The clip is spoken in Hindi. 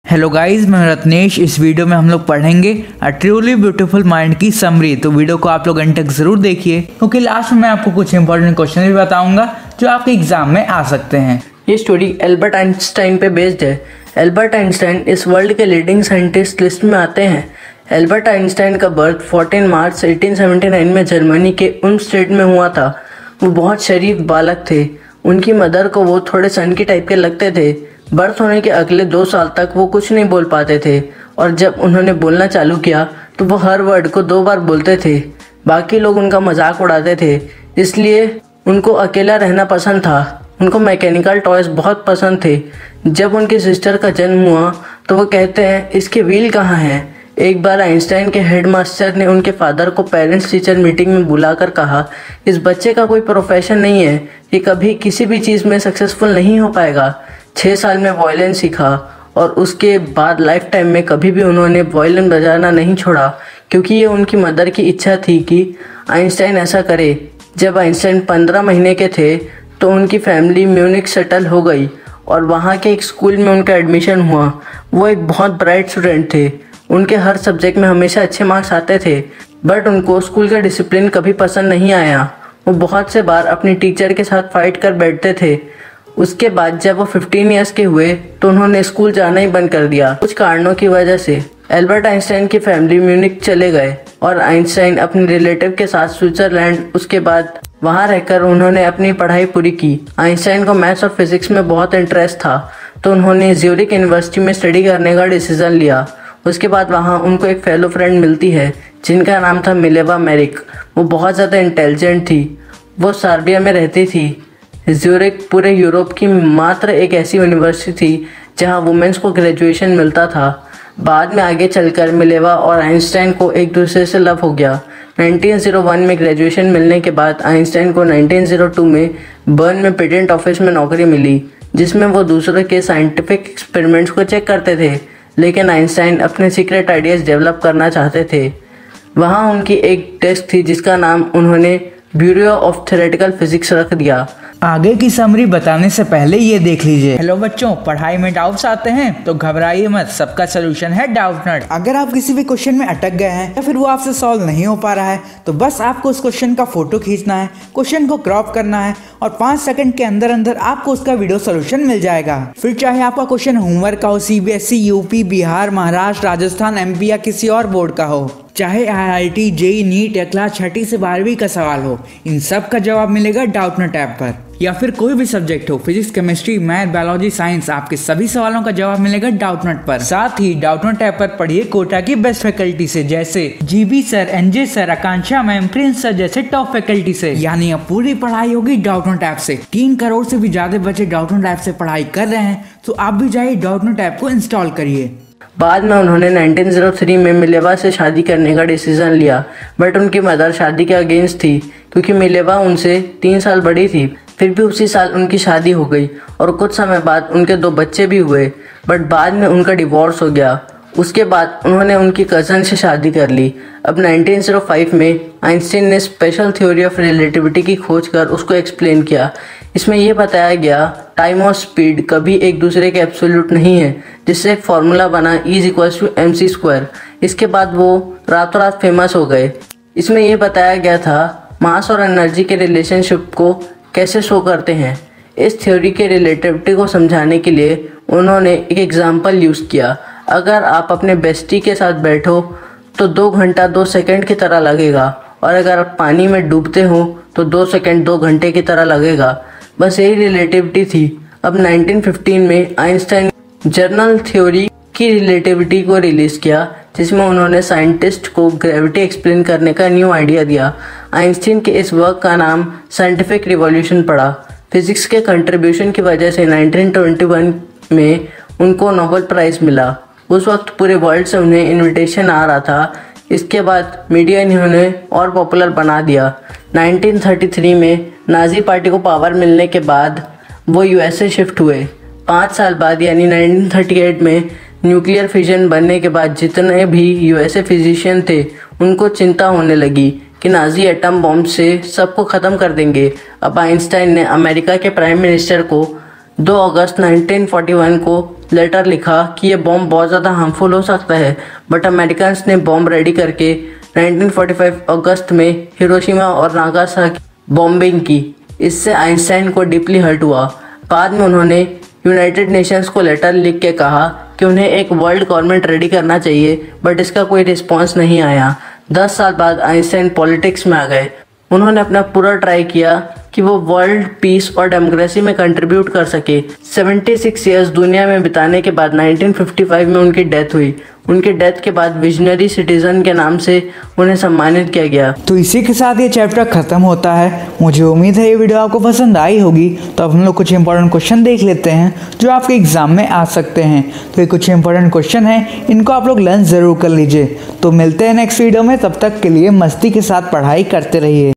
हेलो गाइस, मैं रत्नेश। इस वीडियो में हम लोग पढ़ेंगे अ ट्रूली ब्यूटीफुल माइंड की समरी। तो वीडियो को आप लोग अंत तक जरूर देखिए, क्योंकि लास्ट में मैं आपको कुछ इंपॉर्टेंट क्वेश्चन भी बताऊंगा जो आपके एग्जाम में आ सकते हैं। ये स्टोरी एल्बर्ट आइंस्टाइन पे बेस्ड है। एल्बर्ट आइंस्टाइन इस वर्ल्ड के लीडिंग साइंटिस्ट लिस्ट में आते हैं। एल्बर्ट आइंस्टाइन का बर्थ 14 मार्च 1879 में जर्मनी के उन स्टेट में हुआ था। वो बहुत शरीफ बालक थे। उनकी मदर को वो थोड़े सन की टाइप के लगते थे। बर्थ होने के अगले 2 साल तक वो कुछ नहीं बोल पाते थे, और जब उन्होंने बोलना चालू किया तो वो हर वर्ड को 2 बार बोलते थे। बाकी लोग उनका मजाक उड़ाते थे, इसलिए उनको अकेला रहना पसंद था। उनको मैकेनिकल टॉयज बहुत पसंद थे। जब उनकी सिस्टर का जन्म हुआ तो वो कहते हैं, इसके व्हील कहाँ हैं। एक बार आइंस्टाइन के हेडमास्टर ने उनके फादर को पेरेंट्स टीचर मीटिंग में बुलाकर कहा, इस बच्चे का कोई प्रोफेशन नहीं है, ये कभी किसी भी चीज़ में सक्सेसफुल नहीं हो पाएगा। 6 साल में वायलिन सीखा और उसके बाद लाइफ टाइम में कभी भी उन्होंने वायलिन बजाना नहीं छोड़ा, क्योंकि ये उनकी मदर की इच्छा थी कि आइंस्टाइन ऐसा करे। जब आइंस्टाइन 15 महीने के थे तो उनकी फैमिली म्यूनिख सेटल हो गई और वहाँ के एक स्कूल में उनका एडमिशन हुआ। वो एक बहुत ब्राइट स्टूडेंट थे। उनके हर सब्जेक्ट में हमेशा अच्छे मार्क्स आते थे, बट उनको स्कूल का डिसिप्लिन कभी पसंद नहीं आया। वो बहुत से बार अपनी टीचर के साथ फाइट कर बैठते थे। उसके बाद जब वो 15 ईयर्स के हुए तो उन्होंने स्कूल जाना ही बंद कर दिया। कुछ कारणों की वजह से एल्बर्ट आइंस्टाइन की फैमिली म्यूनिख चले गए और आइंस्टाइन अपने रिलेटिव के साथ स्विट्जरलैंड, उसके बाद वहां रहकर उन्होंने अपनी पढ़ाई पूरी की। आइंस्टाइन को मैथ्स और फिजिक्स में बहुत इंटरेस्ट था, तो उन्होंने ज्यूरिख यूनिवर्सिटी में स्टडी करने का डिसीजन लिया। उसके बाद वहाँ उनको एक फेलो फ्रेंड मिलती है जिनका नाम था मिलेवा मेरिक। वो बहुत ज़्यादा इंटेलिजेंट थी। वो सर्बिया में रहती थी। ज्यूरिख पूरे यूरोप की मात्र एक ऐसी यूनिवर्सिटी थी जहाँ वुमेन्स को ग्रेजुएशन मिलता था। बाद में आगे चलकर मिलेवा और आइंस्टाइन को एक दूसरे से लव हो गया। 1901 में ग्रेजुएशन मिलने के बाद आइंस्टाइन को 1902 में बर्न में पेटेंट ऑफिस में नौकरी मिली, जिसमें वो दूसरों के साइंटिफिक एक्सपेरिमेंट्स को चेक करते थे। लेकिन आइंस्टाइन अपने सीक्रेट आइडियाज़ डेवलप करना चाहते थे। वहाँ उनकी एक डेस्क थी जिसका नाम उन्होंने ब्यूरो ऑफ थ्योरेटिकल फिजिक्स रख दिया। आगे की समरी बताने से पहले ये देख लीजिए। हेलो बच्चों, पढ़ाई में डाउट्स आते हैं तो घबराइए मत, सबका सोल्यूशन है डाउटनट। अगर आप किसी भी क्वेश्चन में अटक गए हैं या फिर वो आपसे सॉल्व नहीं हो पा रहा है तो बस आपको उस क्वेश्चन का फोटो खींचना है, क्वेश्चन को क्रॉप करना है और 5 सेकंड के अंदर अंदर आपको उसका वीडियो सोल्यूशन मिल जाएगा। फिर चाहे आपका क्वेश्चन होमवर्क का हो, CBSE, UP, Bihar, Maharashtra, Rajasthan, MP या किसी और बोर्ड का हो, चाहे IIT, JEE, नीट या क्लास 6ठी से 12वीं का सवाल हो, इन सब का जवाब मिलेगा डाउटनट ऐप पर। या फिर कोई भी सब्जेक्ट हो, physics, chemistry, math, biology, science, आपके सभी सवालों का जवाब मिलेगा डाउटनट पर। साथ ही डाउटनट ऐप पर पढ़िए कोटा की बेस्ट फैकल्टी से, जैसे GB सर, NJ सर, आकांक्षा मैम, प्रिंस सर जैसे टॉप फैकल्टी से। यानी अब पूरी पढ़ाई होगी डाउटनट ऐप से। 3 करोड़ से भी ज्यादा बच्चे डाउटनट ऐप से पढ़ाई कर रहे हैं, तो आप भी जाइए डाउटनट ऐप को इंस्टॉल करिए। बाद में उन्होंने 1903 में मिलेवा से शादी करने का डिसीजन लिया, बट उनकी मदर शादी के अगेंस्ट थी, क्योंकि मिलेवा उनसे 3 साल बड़ी थी। फिर भी उसी साल उनकी शादी हो गई और कुछ समय बाद उनके 2 बच्चे भी हुए, बट बाद में उनका डिवोर्स हो गया। उसके बाद उन्होंने उनकी कज़न से शादी कर ली। अब 1905 में आइंस्टाइन ने स्पेशल थ्योरी ऑफ रिलेटिविटी की खोज कर उसको एक्सप्लेन किया। इसमें यह बताया गया टाइम और स्पीड कभी एक दूसरे के एब्सोल्यूट नहीं है, जिससे एक फार्मूला बना E=mc²। इसके बाद वो रातों रात फेमस हो गए। इसमें यह बताया गया था मास और एनर्जी के रिलेशनशिप को कैसे शो करते हैं। इस थ्योरी के रिलेटिविटी को समझाने के लिए उन्होंने एक एग्जाम्पल यूज़ किया। अगर आप अपने बेस्टी के साथ बैठो तो 2 घंटा 2 सेकंड की तरह लगेगा, और अगर आप पानी में डूबते हो तो 2 सेकंड 2 घंटे की तरह लगेगा। बस यही रिलेटिविटी थी। अब 1915 में आइंस्टाइन जर्नल थ्योरी की रिलेटिविटी को रिलीज किया, जिसमें उन्होंने साइंटिस्ट को ग्रेविटी एक्सप्लेन करने का न्यू आइडिया दिया। आइंस्टीन के इस वर्क का नाम साइंटिफिक रिवॉल्यूशन पड़ा। फिजिक्स के कंट्रीब्यूशन की वजह से 1921 में उनको नोबेल प्राइज़ मिला। उस वक्त पूरे वर्ल्ड से उन्हें इनविटेशन आ रहा था। इसके बाद मीडिया ने उन्हें और पॉपुलर बना दिया। 1933 में नाजी पार्टी को पावर मिलने के बाद वो USA शिफ्ट हुए। 5 साल बाद यानी 1938 में न्यूक्लियर फिजन बनने के बाद जितने भी USA फिजिशियन थे उनको चिंता होने लगी कि नाजी एटम बॉम्ब से सबको ख़त्म कर देंगे। अब आइंस्टाइन ने अमेरिका के प्राइम मिनिस्टर को 2 अगस्त 1941 को लेटर लिखा कि यह बॉम्ब बहुत ज़्यादा हार्मफुल हो सकता है, बट अमेरिकन्स ने बॉम्ब रेडी करके 1945 अगस्त में हिरोशिमा और नागासाकी बॉम्बिंग की। इससे आइंस्टाइन को डीपली हर्ट हुआ। बाद में उन्होंने यूनाइटेड नेशंस को लेटर लिख के कहा कि उन्हें एक वर्ल्ड गवर्नमेंट रेडी करना चाहिए, बट इसका कोई रिस्पॉन्स नहीं आया। 10 साल बाद आइंस्टाइन पॉलिटिक्स में आ गए। उन्होंने अपना पूरा ट्राई किया कि वो वर्ल्ड पीस और डेमोक्रेसी में कंट्रीब्यूट कर सके। 76 ईयर्स दुनिया में बिताने के बाद 1955 में उनकी डेथ हुई। उनके डेथ के बाद विजनरी सिटीजन के नाम से उन्हें सम्मानित किया गया। तो इसी के साथ ये चैप्टर खत्म होता है। मुझे उम्मीद है ये वीडियो आपको पसंद आई होगी। तो अब हम लोग कुछ इंपॉर्टेंट क्वेश्चन देख लेते हैं जो आपके एग्जाम में आ सकते हैं। तो ये कुछ इंपॉर्टेंट क्वेश्चन हैं, इनको आप लोग लर्न जरूर कर लीजिए। तो मिलते हैं नेक्स्ट वीडियो में, तब तक के लिए मस्ती के साथ पढ़ाई करते रहिए।